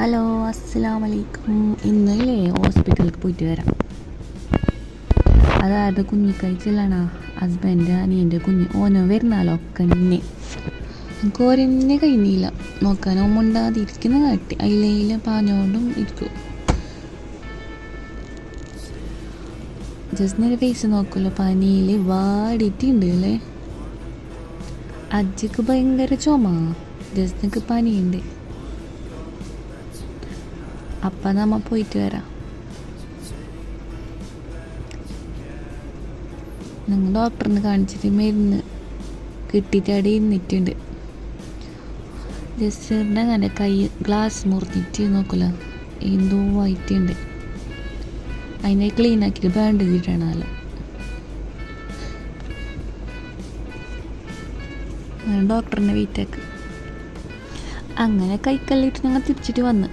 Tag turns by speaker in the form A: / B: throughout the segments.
A: Hello, അസ്സലാമു അലൈക്കും. ഇന്നലെ ഹോസ്പിറ്റലിലേക്ക് പോയിട്ട് വരാം. അതായത് കുഞ്ഞിക്കഴിച്ചിലാണ് ഹസ്ബൻഡ് അനിയൻ്റെ കുഞ്ഞ് ഓനോ വരുന്നാലോ കന്നെ എനിക്ക് ഒരെന്നെ കഴിഞ്ഞില്ല നോക്കാനോ മുണ്ടാതിരിക്കുന്ന കാട്ടി അതിലേലും പാഞ്ഞോണ്ടും ഇരിക്കും. ജസ്റ്റിൻ്റെ ഫേസ് നോക്കുമല്ലോ, പനിയിൽ വാടിയിട്ടുണ്ട് അല്ലേ. അജ്ജിക്ക് ഭയങ്കര ചുമ, ജസ്റ്റിനക്ക് പനിയുണ്ട്. അപ്പം നമ്മൾ പോയിട്ട് വരാം. നിങ്ങൾ ഡോക്ടറിന് കാണിച്ചിട്ട് മരുന്ന് കിട്ടിയിട്ട് അവിടെ ഇരുന്നിട്ടുണ്ട്. ജസ്റ്റിൻ്റെ അങ്ങനെ കൈ ഗ്ലാസ് മുറിഞ്ഞിട്ട് നോക്കില്ല, എന്തോ ആയിട്ടുണ്ട്. അതിനെ ക്ലീൻ ആക്കിയിട്ട് ബാൻഡേജ് ഇടണമല്ലോ. അങ്ങനെ ഡോക്ടറിനെ വെയിറ്റാക്ക്. അങ്ങനെ കൈക്കല്ലിട്ട് ഞങ്ങൾ തിരിച്ചിട്ട് വന്ന്.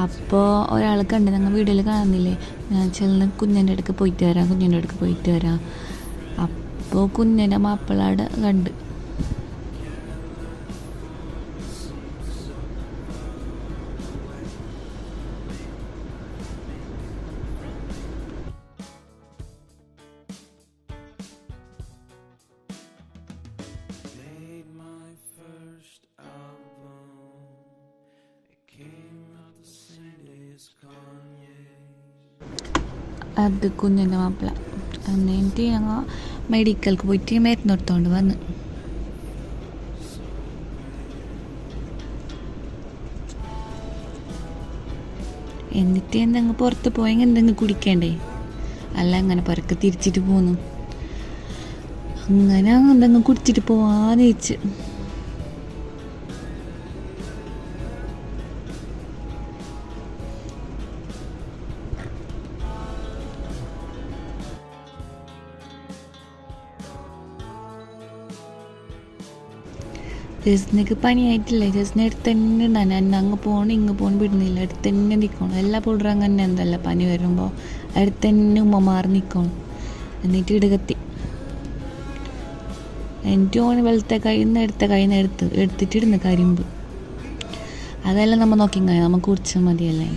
A: അപ്പോൾ ഒരാൾ കണ്ട്, ഞങ്ങൾ വീഡിയോയിൽ കാണുന്നില്ലേ, ഞാൻ ചെല്ലുന്ന കുഞ്ഞൻ്റെ അടുക്ക് പോയിട്ട് വരാം. അപ്പോൾ കുഞ്ഞൻ്റെ മാപ്പിളാട് കണ്ട്. അത് കുഞ്ഞിൻ്റെ മാപ്പിള. എന്നിട്ട് ഞങ്ങൾ മെഡിക്കലിലേക്ക് പോയിട്ട് മരുന്ന് എടുത്തോണ്ട് വന്ന്. എന്നിട്ട് എന്തെങ്കിലും പുറത്ത് പോയെങ്കിൽ എന്തെങ്കിലും കുടിക്കണ്ടേ, അല്ല അങ്ങനെ പുറക്ക് തിരിച്ചിട്ട് പോന്നു. അങ്ങനെ എന്തെങ്കിലും കുടിച്ചിട്ട് പോവാന്ന് വെച്ച്. ജസ്റ്റിനക്ക് പനിയായിട്ടില്ലേ, ജസ്റ്റിന് അടുത്ത് തന്നെ ഉണ്ടാകും. എന്നെ അങ്ങ് പോകണം ഇങ്ങ് പോകണം വിടുന്നില്ല, അടുത്ത് തന്നെ നിൽക്കണം. എല്ലാ പിള്ളേരും അങ്ങനെ എന്തല്ല പനി വരുമ്പോൾ അടുത്ത് തന്നെ ഉമ്മമാർ നിൽക്കണം. എന്നിട്ട് ഇടുകത്തി എനിക്ക് ഓന് വെളുത്ത കയ്യിൽ നിന്ന് എടുത്തിട്ടിടുന്നു കരിമ്പ്. അതെല്ലാം നമ്മൾ നോക്കി നമുക്ക് കുടിച്ചാൽ മതിയല്ലേ.